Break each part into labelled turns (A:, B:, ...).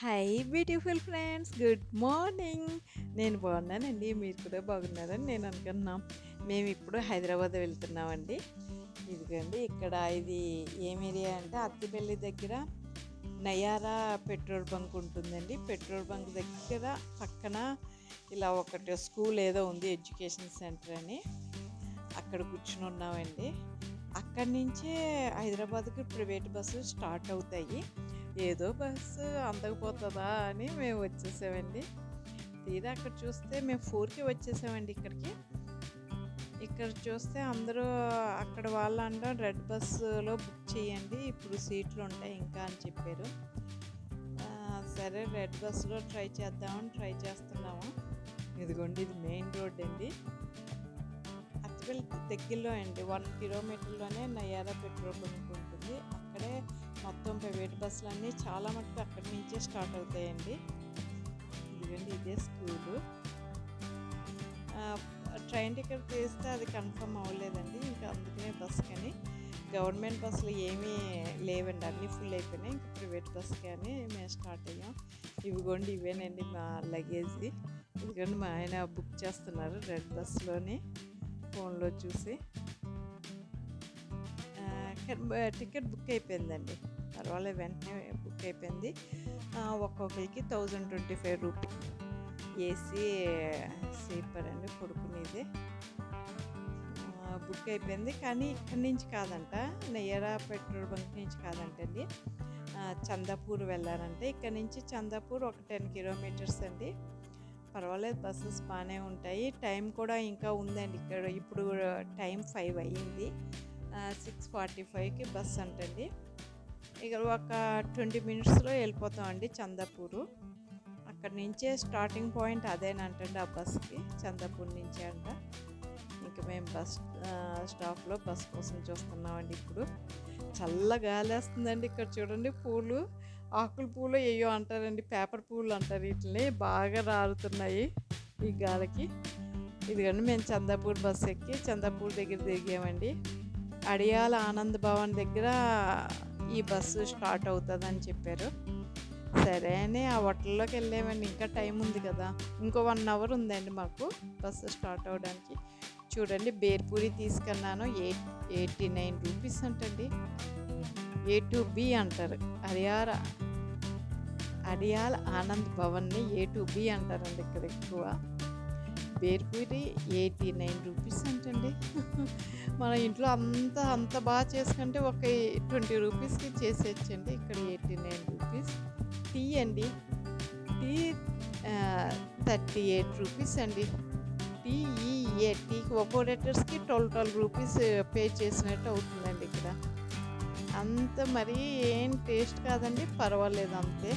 A: Hi beautiful friends, good morning. నేను బాగున్నానండి, మీరు కూడా బాగున్నారని నేను అనుకుంటున్నాం. మేము ఇప్పుడు హైదరాబాద్ వెళ్తున్నామండి. ఇదిగోండి, ఇక్కడ ఇది ఏం ఏరియా అంటే అత్తిపల్లి దగ్గర నయారా పెట్రోల్ బంక్ ఉంటుందండి. పెట్రోల్ బంక్ దగ్గర పక్కన ఇలా ఒకటి స్కూల్ ఏదో ఉంది, ఎడ్యుకేషన్ సెంటర్ అని. అక్కడ కూర్చుని ఉన్నామండి. అక్కడి నుంచే హైదరాబాద్కి ప్రైవేట్ బస్సులు స్టార్ట్ అవుతాయి. ఏదో బస్సు అందకపోతుందా అని మేము వచ్చేసామండి. తీరా అక్కడ చూస్తే మేము 4కి వచ్చేసామండి ఇక్కడికి. ఇక్కడ చూస్తే అందరూ అక్కడ వాళ్ళు అనడం రెడ్ బస్సులో బుక్ చేయండి, ఇప్పుడు సీట్లు ఉంటాయి ఇంకా అని చెప్పారు. సరే రెడ్ బస్సులో ట్రై చేద్దామని ట్రై చేస్తున్నాము. ఇదిగోండి, ఇది మెయిన్ రోడ్ అండి. అత్తిపల్లి దగ్గరలో అండి, 1 కిలోమీటర్లోనే నయారా పెట్రోల్ బంక్ ఉంటుంది. అక్కడే మొత్తం ప్రైవేట్ బస్సులన్నీ చాలా మటుకు అక్కడి నుంచే స్టార్ట్ అవుతాయండి. ఇదిగోండి, ఇదే స్కూలు. ట్రైన్ టికెట్ తీస్తే అది కన్ఫర్మ్ అవ్వలేదండి, ఇంకా అందుకనే బస్ కానీ. గవర్నమెంట్ బస్సులు ఏమీ లేవండి, అన్నీ ఫుల్ అయిపోయినాయి. ఇంకా ప్రైవేట్ బస్ కానీ మేము స్టార్ట్ అయ్యాం. ఇవిగోండి, ఇవేనండి మా లగేజ్ది. ఇదిగోండి, మా ఆయన బుక్ చేస్తున్నారు రెడ్ బస్సులోని ఫోన్లో చూసి. టికెట్ బుక్ అయిపోయిందండి, పర్వాలేదు, వెంటనే బుక్ అయిపోయింది. ఒక్కొక్కరికి 1025 రూపీస్. ఏసీ స్లీపర్ అండి, పడుకునేది. బుక్ అయిపోయింది. కానీ ఇక్కడి నుంచి కాదంట, నయారా పెట్రోల్ బంక్ నుంచి కాదంటండి, చందాపూర్ వెళ్ళారంటే. ఇక్కడ నుంచి చందాపూర్ ఒక 10 కిలోమీటర్స్ అండి. పర్వాలేదు, బస్సెస్ బాగానే ఉంటాయి. టైం కూడా ఇంకా ఉందండి. ఇక్కడ ఇప్పుడు టైం 5 అయ్యింది. 6:45కి బస్ అంటండి. ఇక ఒక 20 మినిట్స్లో వెళ్ళిపోతామండి చందాపూరు. అక్కడి నుంచే స్టార్టింగ్ పాయింట్ అదేనంటండి ఆ బస్కి, చందాపూర్ నుంచే అంట. ఇంకా మేము బస్ స్టాప్లో బస్ కోసం చూస్తున్నామండి. ఇప్పుడు చల్ల గాలి వేస్తుందండి. ఇక్కడ చూడండి, పూలు, ఆకుల పూలు ఏయో అంటారండి, పేపర్ పూలు అంటారు వీటిని, బాగా రాలుతున్నాయి ఈ గాలికి. ఇదిగోండి, మేము చందాపూర్ బస్ ఎక్కి చందాపూర్ దగ్గర దిగామండి. అడియాల ఆనంద్ భవన్ దగ్గర ఈ బస్సు స్టార్ట్ అవుతుందని చెప్పారు. సరే అని ఆ హోటల్లోకి వెళ్ళామండి. ఇంకా టైం ఉంది కదా, ఇంకో 1 అవర్ ఉందండి మాకు బస్సు స్టార్ట్ అవ్వడానికి. చూడండి, బేర్పూరి తీసుకున్నాను, 89 రూపీస్ అంటండి. A2B అంటారు, అడియాల్ ఆనంద్ భవన్ని A2B అంటారండి ఇక్కడ ఎక్కువ. బేర్పూరి 89 రూపీస్ అంటండి. మన ఇంట్లో అంత బాగా చేసుకుంటే ఒక 20 రూపీస్కి చేసేయచ్చండి. ఇక్కడ 89 రూపీస్. టీ అండి, టీ 38 రూపీస్ అండి. టీకి ఒక్కో లీటర్స్కి 12 రూపీస్ పే చేసినట్టు అవుతుందండి ఇక్కడ. అంత మరీ ఏం టేస్ట్ కాదండి, పర్వాలేదు అంతే.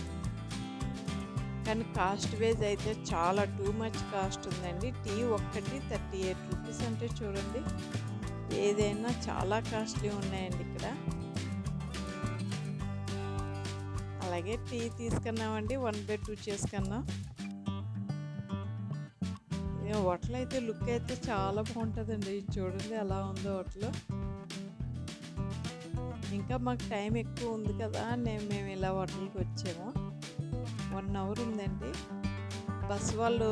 A: కానీ కాస్ట్ వైజ్ అయితే చాలా టూ మచ్ కాస్ట్ ఉందండి. టీ ఒక్కటి 38 రూపీస్ అంటే చూడండి, ఏదైనా చాలా కాస్ట్లీ ఉన్నాయండి ఇక్కడ. అలాగే టీ తీసుకున్నామండి, 1/2 చేసుకున్నాం. హోటల్ అయితే లుక్ అయితే చాలా బాగుంటుందండి. చూడండి ఎలా ఉందో హోటల్. ఇంకా మాకు టైం ఎక్కువ ఉంది కదా, మేము ఇలా హోటల్కి వచ్చాము. 1 అవర్ ఉందండి. బస్ వాళ్ళు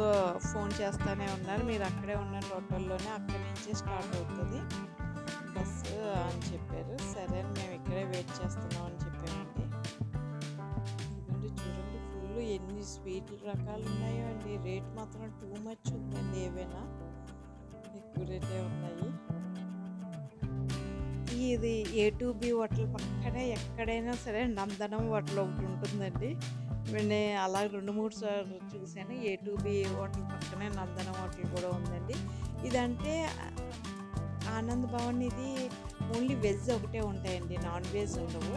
A: ఫోన్ చేస్తూనే ఉన్నారు, మీరు అక్కడే ఉన్న హోటల్లోనే, అక్కడి నుంచే స్టార్ట్ అవుతుంది బస్సు అని చెప్పారు. సరే అని మేము ఇక్కడే వెయిట్ చేస్తున్నాం అని చెప్పామండి. ఎందుకంటే చూడండి, ఫుల్ ఎన్ని స్వీట్ల రకాలు ఉన్నాయో అండి. రేట్ మాత్రం టూ మచ్ ఉందండి, ఏవైనా ఎక్కువ రేటే ఉన్నాయి. ఇది A2B హోటల్ పక్కనే ఎక్కడైనా సరే నందనం హోటల్ ఒకటి ఉంటుందండి. నేను అలా 2-3 సార్లు చూశాను. A2B హోటల్ పక్కనే నందనం హోటల్ కూడా ఉందండి. ఇదంటే ఆనంద్ భవన్, ఇది ఓన్లీ వెజ్ ఒకటే ఉంటాయండి, నాన్ వెజ్ ఉండవు.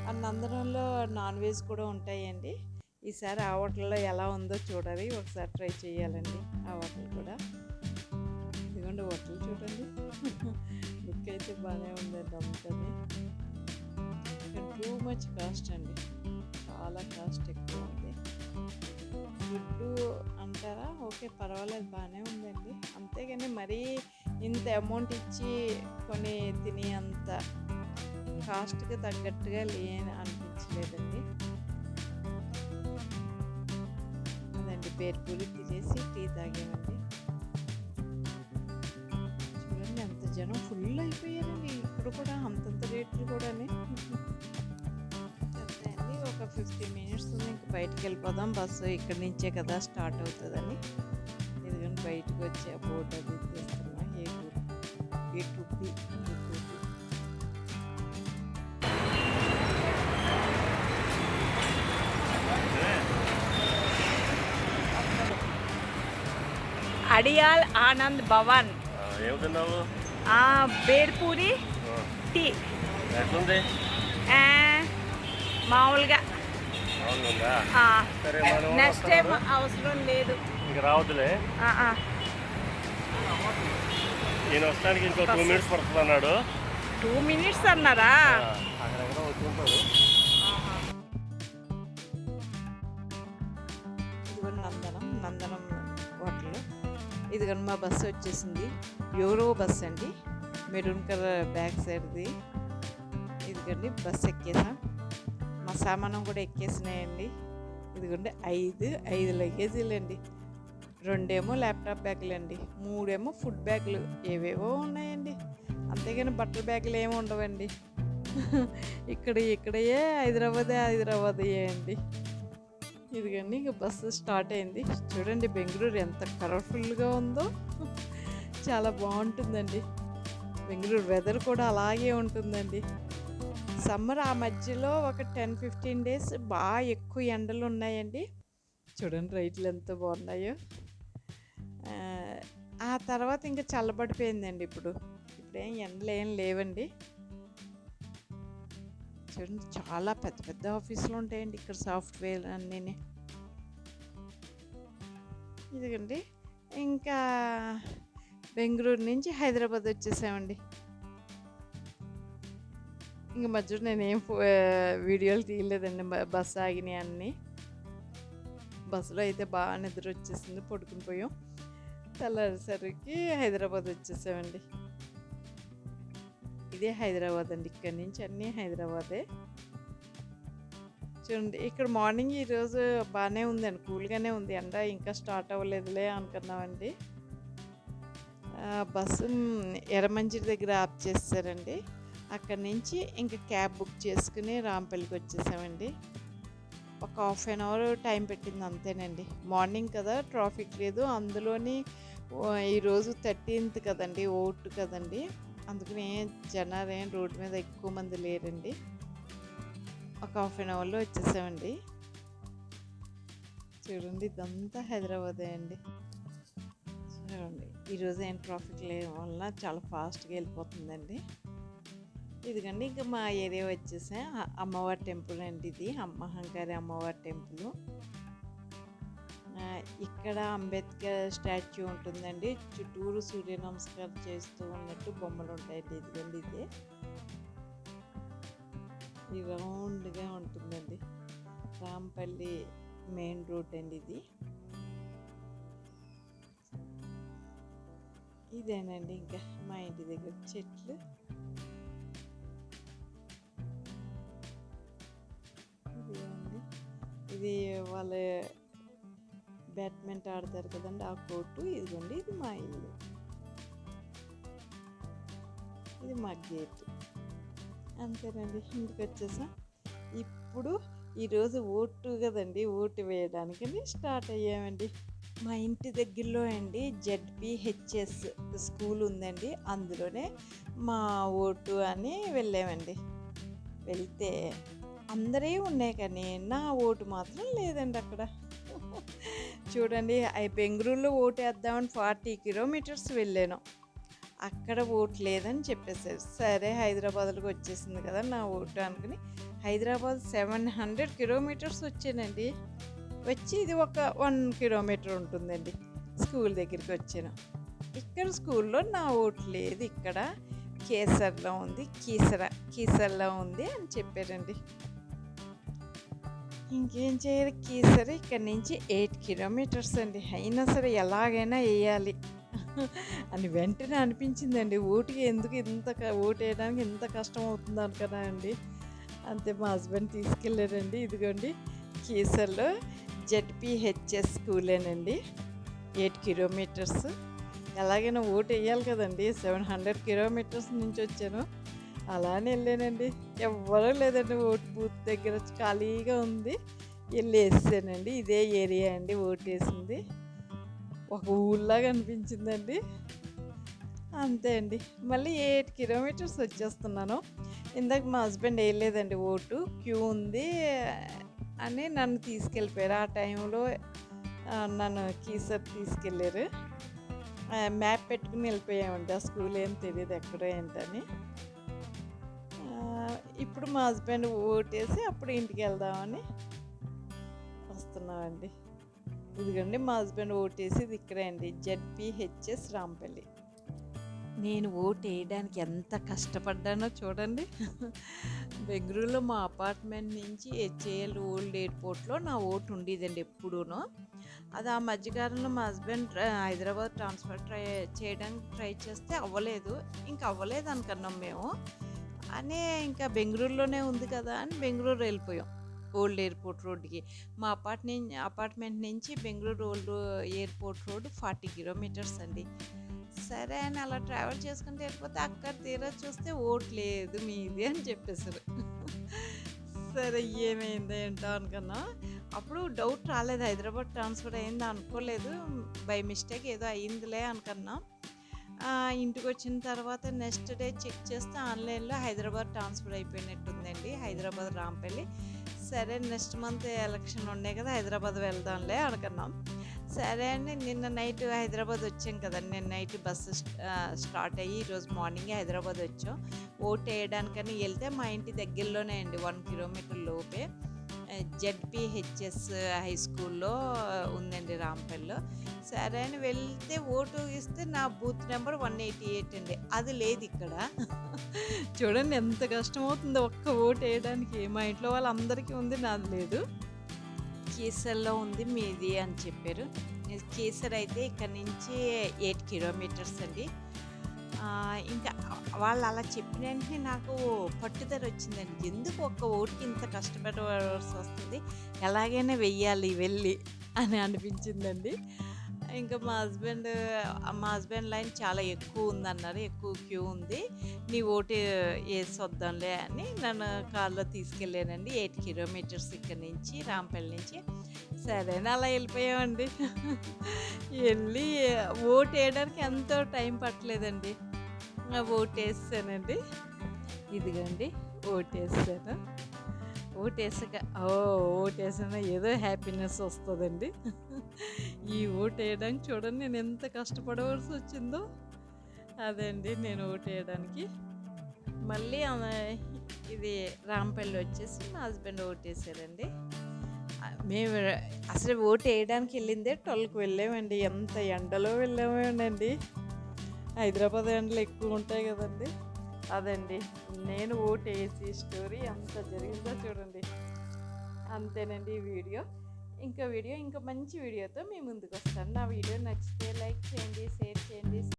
A: ఆ నందనంలో నాన్ వెజ్ కూడా ఉంటాయండి. ఈసారి ఆ హోటల్లో ఎలా ఉందో చూడాలి, ఒకసారి ట్రై చేయాలండి ఆ హోటల్ కూడా. ఇదిగోండి హోటల్ చూడండి, లుక్ అయితే బాగానే ఉందండి అంతని. టూ మచ్ కాస్ట్ అండి, చాలా కాస్ట్ ఎక్కువ ఉంది. ఫుడ్ అంటారా, ఓకే పర్వాలేదు, బాగానే ఉందండి. అంతేగాని మరీ ఇంత అమౌంట్ ఇచ్చి కొని తిని అంత కాస్ట్కి తగ్గట్టుగా అనిపించలేదండి. బేర్పూరి తినేసి టీ తాగామండి. చూడండి ఎంత జనం ఫుల్ అయిపోయారండి. ఇక్కడ కూడా అంతంత రేట్లు కూడా అండి. ఒక 15 మినిట్స్ ఉంది, ఇంక బయటకు వెళ్ళిపోదాం, బస్సు ఇక్కడి నుంచే కదా స్టార్ట్ అవుతుందని. ఎందుకంటే బయటకు వచ్చి ఆ బోర్డు అది తీస్తున్నా, A to B.
B: అడియాల్ ఆనంద్ భవన్
C: ఏమవుతున్నావు?
B: బేర్పూరి టీ
C: ఎట్లుంది?
B: మామూలుగా
C: సరే,
B: నెక్స్ట్ టైం అవసరం లేదు,
C: ఇంక రావద్దులే. నేను వస్తానికి ఇంకో 2 మినిట్స్ పడుతుంది అన్నాడు.
B: 2 మినిట్స్ అన్నారా?
C: అక్కడెక్కడ వచ్చి ఉంటాడు.
A: ఇదిగోండి నందనం హోటల్. ఇదిగోండి మా బస్సు వచ్చేసింది. యూరో బస్ అండి, మెరూన్ కలర్ బ్యాక్ సైడ్ది. ఇదిగోండి బస్సు ఎక్కేసాం, మా సామానం కూడా ఎక్కేసినాయండి. ఇదిగోండి 5 లగేజీలు అండి. 2 ల్యాప్టాప్ బ్యాగులు అండి, 3 ఫుడ్ బ్యాగులు, ఏవేవో ఉన్నాయండి. అంతేగాని బట్టల బ్యాగులు ఏమి ఉండవండి. ఇక్కడయే హైదరాబాదే అండి. ఇదిగండి ఇక బస్సు స్టార్ట్ అయింది. చూడండి బెంగళూరు ఎంత కలర్ఫుల్గా ఉందో, చాలా బాగుంటుందండి. బెంగళూరు వెదర్ కూడా అలాగే ఉంటుందండి. సమ్మర్ ఆ మధ్యలో ఒక 10-15 డేస్ బాగా ఎక్కువ ఎండలు ఉన్నాయండి. చూడండి రైట్లు ఎంత బాగున్నాయో. ఆ తర్వాత ఇంకా చల్లబడిపోయిందండి. ఇప్పుడేం ఎండలు ఏం లేవండి. చూడండి చాలా పెద్ద పెద్ద ఆఫీసులు ఉంటాయండి ఇక్కడ, సాఫ్ట్వేర్ అన్నీ. ఇదిగండి ఇంకా బెంగళూరు నుంచి హైదరాబాద్ వచ్చేసామండి. ఇంక మధ్యలో నేనేం వీడియోలు తీయలేదండి, బస్సు ఆగినాయి అన్నీ. బస్సులో అయితే బాగా నిద్ర వచ్చేసింది, పడుకుని పోయాం. తెల్లారేసరికి హైదరాబాద్ వచ్చేసామండి. ఇదే హైదరాబాద్ అండి, ఇక్కడి నుంచి అన్నీ హైదరాబాదే. చూడండి ఇక్కడ మార్నింగ్ ఈరోజు బాగానే ఉందండి, కూల్గానే ఉంది. ఎండ ఇంకా స్టార్ట్ అవ్వలేదులే అనుకున్నామండి. బస్సు ఎర్రమంజిరి దగ్గర ఆప్ చేస్తారండి. అక్కడి నుంచి ఇంకా క్యాబ్ బుక్ చేసుకుని రాంపల్లికి వచ్చేసామండి. ఒక 1/2 అవర్ టైం పెట్టింది అంతేనండి. మార్నింగ్ కదా, ట్రాఫిక్ లేదు. అందులోని ఈరోజు 13th కదండి, ఓటు కదండి, అందుకని జనాలు ఏం రోడ్డు మీద ఎక్కువ మంది లేరండి. ఒక 1/2 అవర్లో వచ్చేసామండి. చూడండి ఇదంతా హైదరాబాదే అండి. చూడండి ఈరోజు ఏం ట్రాఫిక్ లేదు వల్ల చాలా ఫాస్ట్గా వెళ్ళిపోతుందండి. ఇదిగండి ఇంకా మా ఏరియా వచ్చేసా, అమ్మవారి టెంపుల్ అండి. ఇది మహంకారి అమ్మవారి టెంపుల్. ఇక్కడ అంబేద్కర్ స్టాచ్యూ ఉంటుందండి. చుట్టూరు సూర్య నమస్కారం చేస్తూ ఉన్నట్టు బొమ్మలు ఉంటాయండి. ఇదిగండి ఇది రౌండ్గా ఉంటుందండి. రాంపల్లి మెయిన్ రోడ్ అండి ఇది. ఇదేనండి ఇంకా మా ఇంటి దగ్గర చెట్లు. ఇది వాళ్ళ బ్యాడ్మింటన్ ఆడతారు కదండి, ఆ కోర్టు. ఇదిగోండి ఇది మా ఇల్లు, ఇది మా గేట్. అంతేనండి, ఇంటికి వచ్చేసాం. ఇప్పుడు ఈరోజు ఓటు కదండి, ఓటు వేయడానికి స్టార్ట్ అయ్యామండి. మా ఇంటి దగ్గరలో అండి ZPHS స్కూల్ ఉందండి, అందులోనే మా ఓటు అని వెళ్ళామండి. వెళ్తే అందరే ఉన్నాయి కానీ నా ఓటు మాత్రం లేదండి అక్కడ. చూడండి బెంగళూరులో ఓటు వేద్దామని 40 కిలోమీటర్స్ వెళ్ళాను, అక్కడ ఓటు లేదని చెప్పేశారు. సరే హైదరాబాద్లోకి వచ్చేసింది కదా నా ఓటు అనుకుని హైదరాబాద్ 700 కిలోమీటర్స్ వచ్చానండి. వచ్చి ఇది ఒక 1 కిలోమీటర్ ఉంటుందండి స్కూల్ దగ్గరికి వచ్చాను. ఇక్కడ స్కూల్లో నా ఓటు లేదు, ఇక్కడ కేసర్లో ఉంది, కీసర్లో ఉంది అని చెప్పారండి. ఇంకేం చేయాలి, కీసర ఇక్కడి నుంచి 8 కిలోమీటర్స్ అండి. అయినా సరే ఎలాగైనా వేయాలి అని వెంటనే అనిపించిందండి. ఓటుకి ఎందుకు ఓటు వేయడానికి ఎంత కష్టం అవుతుంది అనుకున్నా అండి. అంతే మా హస్బెండ్ తీసుకెళ్ళారండి. ఇదిగోండి కీసర్లో జెడ్పిహెచ్ఎస్ స్కూలేనండి. 8 కిలోమీటర్స్. ఎలాగైనా ఓటు వేయాలి కదండి. 700 కిలోమీటర్స్ నుంచి వచ్చాను. అలానే వెళ్ళానండి. ఎవ్వరూ లేదండి ఓటు బూత్ దగ్గర ఖాళీగా ఉంది. వెళ్ళి వేసానండి. ఇదే ఏరియా అండి ఓటు వేసింది. ఒక ఊళ్ళలాగా అనిపించిందండి. అంతే అండి. మళ్ళీ 8 కిలోమీటర్స్ వచ్చేస్తున్నాను. ఇందాక మా హస్బెండ్ వేయలేదండి ఓటు. క్యూ ఉంది అని నన్ను తీసుకెళ్ళిపోయారు. ఆ టైంలో నన్ను కీసర్ తీసుకెళ్ళారు. మ్యాప్ పెట్టుకుని వెళ్ళిపోయామండి. ఆ స్కూల్ ఏం తెలియదు ఎక్కడో ఏంటని. ఇప్పుడు మా హస్బెండ్ ఓటేసి అప్పుడు ఇంటికి వెళ్దామని వస్తున్నామండి. ఇదిగోండి మా హస్బెండ్ ఓటేసి ఇది ఇక్కడే అండి. జెడ్పిహెచ్ఎస్ రాంపల్లి. నేను ఓటు వేయడానికి ఎంత కష్టపడ్డానో చూడండి. బెంగళూరులో మా అపార్ట్మెంట్ నుంచి హెచ్ఏఎల్ ఓల్డ్ ఎయిర్పోర్ట్లో నా ఓటు ఉండేదండి ఎప్పుడూనో. అది ఆ మధ్యకాలంలో మా హస్బెండ్ హైదరాబాద్ ట్రాన్స్ఫర్ చేయడానికి ట్రై చేస్తే అవ్వలేదు. ఇంకా అవ్వలేదు అనుకున్నాం మేము. అని ఇంకా బెంగళూరులోనే ఉంది కదా అని బెంగళూరు వెళ్ళిపోయాం. ఓల్డ్ ఎయిర్పోర్ట్ రోడ్డుకి. మా అపార్ట్మెంట్ నుంచి Bengaluru old airport road 40 kilometres అండి. సరే అని అలా ట్రావెల్ చేసుకుంటూ వెళ్ళిపోతే అక్కడ తీరా చూస్తే ఓటు లేదు మీది అని చెప్పేశారు. సరే ఏమైందో ఏంటో అనుకున్నా. అప్పుడు డౌట్ రాలేదు, హైదరాబాద్ ట్రాన్స్ఫర్ అయిందా అనుకోలేదు. బై మిస్టేక్ ఏదో అయ్యిందిలే అనుకున్నా. ఇంటికి వచ్చిన తర్వాత నెక్స్ట్ డే చెక్ చేస్తే ఆన్లైన్లో హైదరాబాద్ ట్రాన్స్ఫర్ అయిపోయినట్టుందండి. హైదరాబాద్ రాంపల్లి. సరే నెక్స్ట్ మంత్ ఎలక్షన్ ఉన్నాయి కదా, హైదరాబాద్ వెళ్దాంలే అనుకున్నాం. సరే అని నిన్న నైట్ హైదరాబాద్ వచ్చాం కదండి. నిన్న నైట్ బస్సు స్టార్ట్ అయ్యి ఈరోజు మార్నింగే హైదరాబాద్ వచ్చాం. ఓటు వేయడానికని వెళ్తే మా ఇంటి దగ్గరలోనే అండి, 1 కిలోమీటర్ లోపే జెడ్పిహెచ్ఎస్ హై స్కూల్లో ఉందండి రాంపల్లిలో. సరే అని వెళ్తే ఓటు ఇస్తే నా బూత్ నెంబర్ 188 అండి. అది లేదు ఇక్కడ. చూడండి ఎంత కష్టమవుతుందో ఒక్క ఓటు వేయడానికి. మా ఇంట్లో వాళ్ళందరికీ ఉంది, నాది లేదు. కేసర్లో ఉంది మీది అని చెప్పారు. కేసర్ అయితే ఇక్కడ నుంచి 8 కిలోమీటర్స్ అండి. ఇంకా వాళ్ళు అలా చెప్పిన వెంటనే నాకు పట్టుదల వచ్చిందండి. ఎందుకు ఒక్క ఓటుకి ఇంత కష్టపడవలసి వస్తుంది, ఎలాగైనా వెయ్యాలి వెళ్ళి అని అనిపించిందండి. ఇంకా మా హస్బెండ్ లైన్ చాలా ఎక్కువ ఉందన్నారు, ఎక్కువ క్యూ ఉంది, నీ ఓటు వేసి వద్దాంలే అని నన్ను కార్లో తీసుకెళ్ళానండి. 8 కిలోమీటర్స్ ఇక్కడ నుంచి రాంపల్లి నుంచి. సరేనా అలా వెళ్ళిపోయామండి. వెళ్ళి ఓటు వేయడానికి ఎంతో టైం పట్టలేదండి. ఓటు వేసానండి. ఇదిగోండి ఓటు వేసాను. ఓటేసాక ఓటేసాను ఏదో హ్యాపీనెస్ వస్తుందండి. ఈ ఓటు వేయడానికి చూడండి నేను ఎంత కష్టపడవలసి వచ్చిందో. అదే అండి నేను ఓటు వేయడానికి. మళ్ళీ ఇది రాంపల్లి వచ్చేసి మా హస్బెండ్ ఓటేసారండి. మేము అసలు ఓటు వేయడానికి వెళ్ళిందే 12కి వెళ్ళామండి. ఎంత ఎండలో వెళ్ళామేనండి. హైదరాబాద్ ఎండలు ఎక్కువ ఉంటాయి కదండి. అదండి నేను ఓటు వేసి స్టోరీ ఎంత జరిగిందో చూడండి. అంతేనండి ఈ వీడియో. ఇంకా మంచి వీడియోతో మీ ముందుకు వస్తాను. నా వీడియో నచ్చితే లైక్ చేయండి, షేర్ చేయండి.